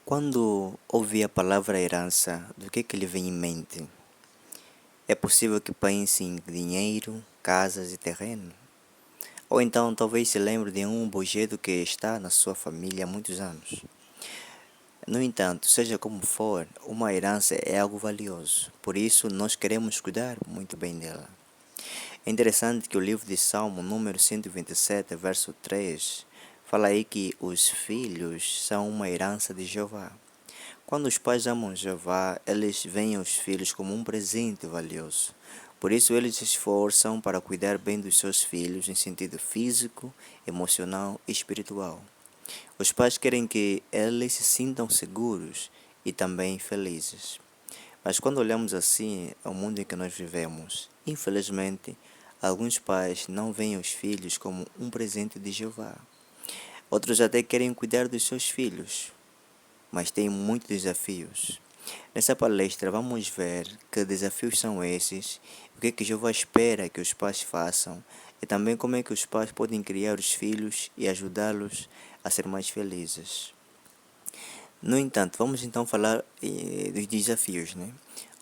Quando ouve a palavra herança, do que lhe vem em mente? É possível que pense em dinheiro, casas e terreno? Ou então talvez se lembre de um objeto que está na sua família há muitos anos. No entanto, seja como for, uma herança é algo valioso, por isso nós queremos cuidar muito bem dela. É interessante que o livro de Salmo número 127, verso 3, fala aí que os filhos são uma herança de Jeová. Quando os pais amam Jeová, eles veem os filhos como um presente valioso. Por isso, eles se esforçam para cuidar bem dos seus filhos em sentido físico, emocional e espiritual. Os pais querem que eles se sintam seguros e também felizes. Mas quando olhamos assim ao mundo em que nós vivemos, infelizmente, alguns pais não veem os filhos como um presente de Jeová. Outros até querem cuidar dos seus filhos, mas têm muitos desafios. Nessa palestra vamos ver que desafios são esses, o que Jeová espera que os pais façam e também como é que os pais podem criar os filhos e ajudá-los a ser mais felizes. No entanto, vamos então falar dos desafios, né?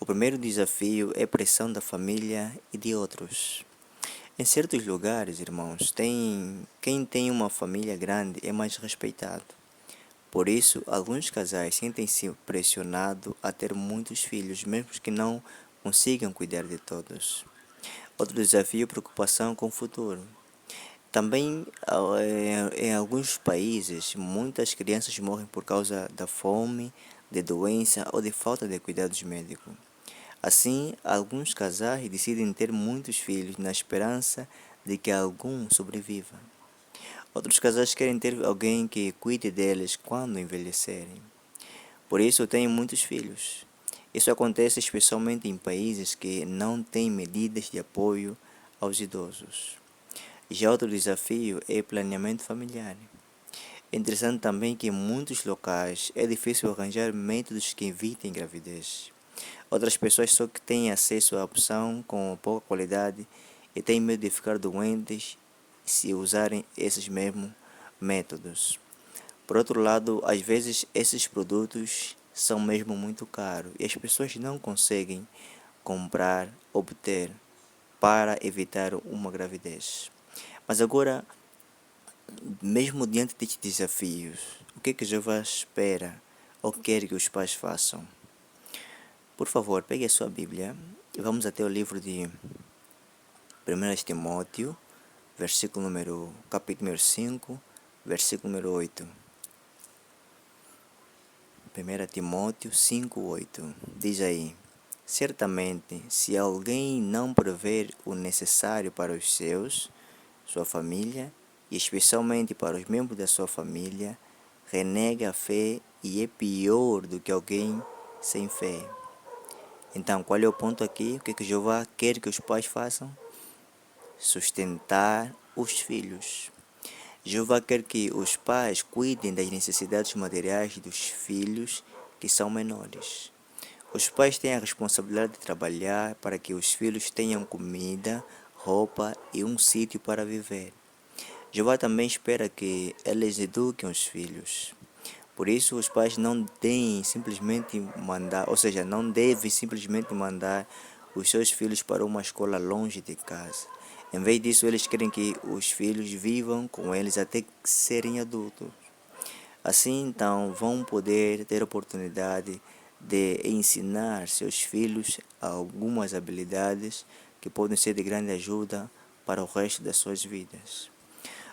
O primeiro desafio é a pressão da família e de outros. Em certos lugares, irmãos, quem tem uma família grande é mais respeitado. Por isso, alguns casais sentem-se pressionados a ter muitos filhos, mesmo que não consigam cuidar de todos. Outro desafio é a preocupação com o futuro. Também, em alguns países, muitas crianças morrem por causa da fome, de doença ou de falta de cuidados médicos. Assim, alguns casais decidem ter muitos filhos na esperança de que algum sobreviva. Outros casais querem ter alguém que cuide deles quando envelhecerem. Por isso, têm muitos filhos. Isso acontece especialmente em países que não têm medidas de apoio aos idosos. Já outro desafio é o planeamento familiar. É interessante também que em muitos locais é difícil arranjar métodos que evitem gravidez. Outras pessoas só que têm acesso à opção com pouca qualidade e têm medo de ficar doentes se usarem esses mesmos métodos. Por outro lado, às vezes esses produtos são mesmo muito caros e as pessoas não conseguem comprar, obter para evitar uma gravidez. Mas agora, mesmo diante destes desafios, o que Jeová espera ou quer que os pais façam? Por favor, pegue a sua Bíblia e vamos até o livro de 1 Timóteo, capítulo número 5, versículo número 8. 1 Timóteo 5:8 diz aí: Certamente, se alguém não prover o necessário para os seus, sua família, e especialmente para os membros da sua família, renega a fé e é pior do que alguém sem fé. Então, qual é o ponto aqui? O que Jeová quer que os pais façam? Sustentar os filhos. Jeová quer que os pais cuidem das necessidades materiais dos filhos que são menores. Os pais têm a responsabilidade de trabalhar para que os filhos tenham comida, roupa e um sítio para viver. Jeová também espera que eles eduquem os filhos. Por isso, os pais não devem simplesmente mandar, ou seja, não devem simplesmente mandar os seus filhos para uma escola longe de casa. Em vez disso, eles querem que os filhos vivam com eles até serem adultos. Assim, então, vão poder ter oportunidade de ensinar seus filhos algumas habilidades que podem ser de grande ajuda para o resto das suas vidas.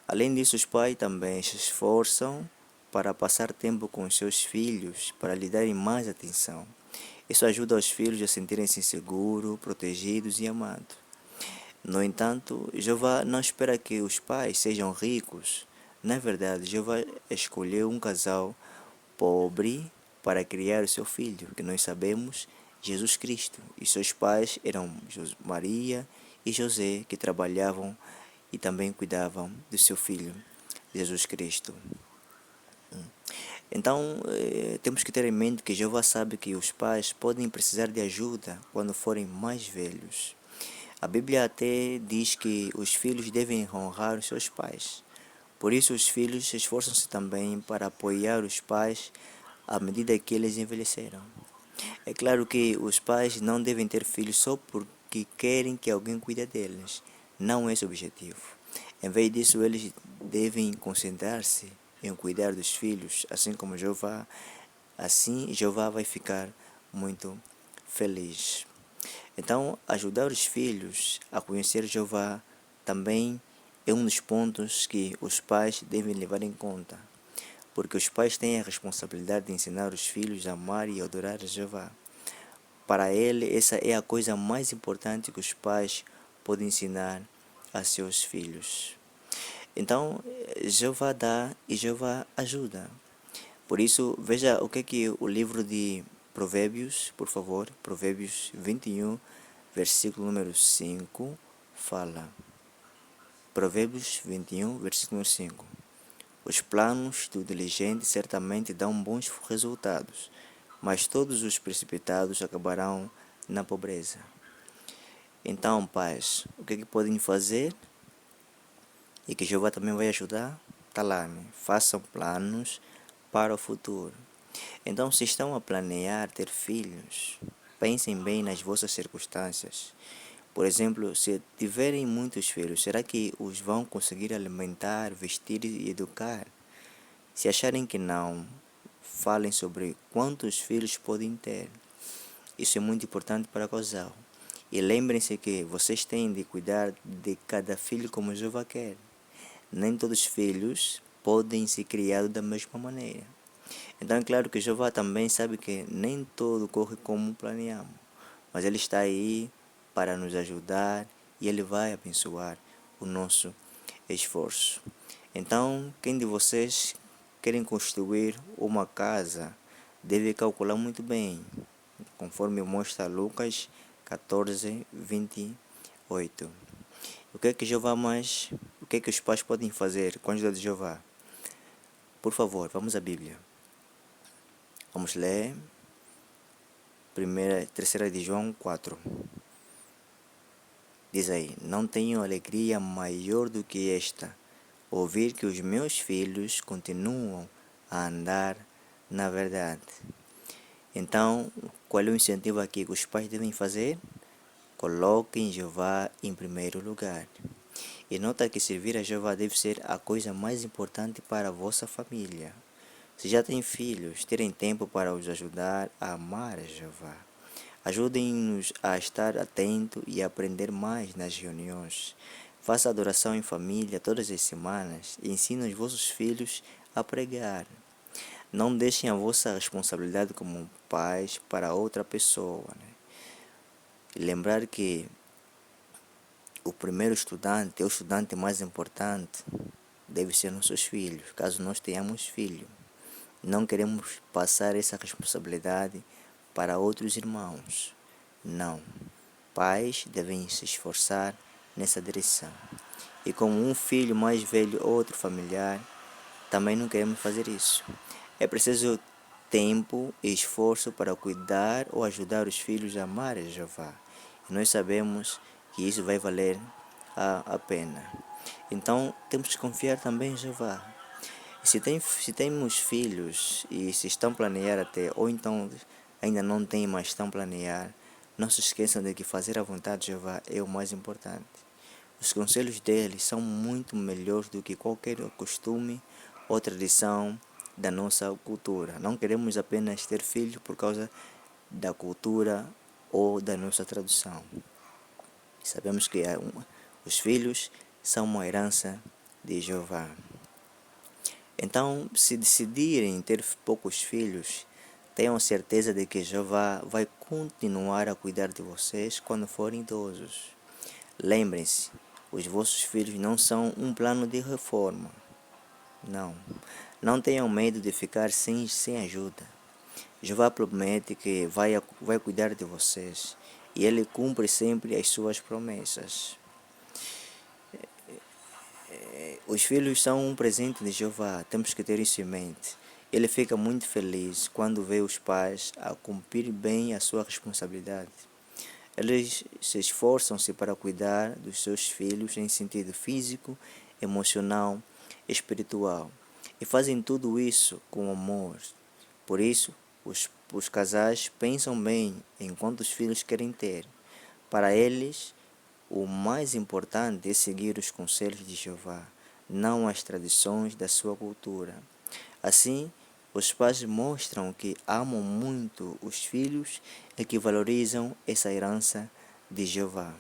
Além disso, os pais também se esforçam para passar tempo com seus filhos, para lhe darem mais atenção. Isso ajuda os filhos a sentirem-se seguros, protegidos e amados. No entanto, Jeová não espera que os pais sejam ricos. Na verdade, Jeová escolheu um casal pobre para criar o seu filho, que nós sabemos, Jesus Cristo. E seus pais eram Maria e José, que trabalhavam e também cuidavam do seu filho, Jesus Cristo. Então, temos que ter em mente que Jeová sabe que os pais podem precisar de ajuda quando forem mais velhos. A Bíblia até diz que os filhos devem honrar os seus pais. Por isso, os filhos esforçam-se também para apoiar os pais à medida que eles envelheceram. É claro que os pais não devem ter filhos só porque querem que alguém cuide deles. Não é esse o objetivo. Em vez disso, eles devem concentrar-se em cuidar dos filhos, assim como Jeová. Assim, Jeová vai ficar muito feliz. Então, ajudar os filhos a conhecer Jeová também é um dos pontos que os pais devem levar em conta, porque os pais têm a responsabilidade de ensinar os filhos a amar e adorar a Jeová. Para ele, essa é a coisa mais importante que os pais podem ensinar a seus filhos. Então, Jeová dá e Jeová ajuda. Por isso, veja o que o livro de Provérbios, por favor, Provérbios 21, versículo número 5, fala. Provérbios 21, versículo número 5. Os planos do diligente certamente dão bons resultados, mas todos os precipitados acabarão na pobreza. Então, pais, o que podem fazer? E que Jeová também vai ajudar? Está lá, né? Façam planos para o futuro. Então, se estão a planear ter filhos, pensem bem nas vossas circunstâncias. Por exemplo, se tiverem muitos filhos, será que os vão conseguir alimentar, vestir e educar? Se acharem que não, falem sobre quantos filhos podem ter. Isso é muito importante para o casal. E lembrem-se que vocês têm de cuidar de cada filho como Jeová quer. Nem todos os filhos podem ser criados da mesma maneira. Então é claro que Jeová também sabe que nem tudo corre como planeamos, mas Ele está aí para nos ajudar e Ele vai abençoar o nosso esforço. Então, quem de vocês querem construir uma casa deve calcular muito bem, conforme mostra Lucas 14, 28. O que é que Jeová mais, o que é que os pais podem fazer com a ajuda de Jeová? Por favor, vamos à Bíblia. Vamos ler 3 de João 4. Diz aí: Não tenho alegria maior do que esta, ouvir que os meus filhos continuam a andar na verdade. Então, qual é o incentivo aqui que os pais devem fazer? Coloquem Jeová em primeiro lugar. E nota que servir a Jeová deve ser a coisa mais importante para a vossa família. Se já têm filhos, terem tempo para os ajudar a amar a Jeová. Ajudem-nos a estar atento e a aprender mais nas reuniões. Faça adoração em família todas as semanas e ensine os vossos filhos a pregar. Não deixem a vossa responsabilidade como pais para outra pessoa. E lembrar que o primeiro estudante, o estudante mais importante, deve ser nossos filhos, caso nós tenhamos filhos. Não queremos passar essa responsabilidade para outros irmãos. Não. Pais devem se esforçar nessa direção. E como um filho mais velho ou outro familiar, também não queremos fazer isso. É preciso tempo e esforço para cuidar ou ajudar os filhos a amar a Jeová. E nós sabemos que isso vai valer a pena. Então temos que confiar também em Jeová. Se temos filhos e se estão a planear até, ou então ainda não têm, mas estão a planear, não se esqueçam de que fazer a vontade de Jeová é o mais importante. Os conselhos dele são muito melhores do que qualquer costume ou tradição da nossa cultura. Não queremos apenas ter filhos por causa da cultura ou da nossa tradução. Sabemos que os filhos são uma herança de Jeová. Então, se decidirem ter poucos filhos, tenham certeza de que Jeová vai continuar a cuidar de vocês quando forem idosos. Lembrem-se, os vossos filhos não são um plano de reforma. Não. Não tenham medo de ficar sem ajuda. Jeová promete que vai cuidar de vocês e Ele cumpre sempre as suas promessas. Os filhos são um presente de Jeová, temos que ter isso em mente. Ele fica muito feliz quando vê os pais a cumprir bem a sua responsabilidade. Eles se esforçam-se para cuidar dos seus filhos em sentido físico, emocional, espiritual. E fazem tudo isso com amor. Por isso, os casais pensam bem em quantos filhos querem ter. Para eles, o mais importante é seguir os conselhos de Jeová, não as tradições da sua cultura. Assim, os pais mostram que amam muito os filhos e que valorizam essa herança de Jeová.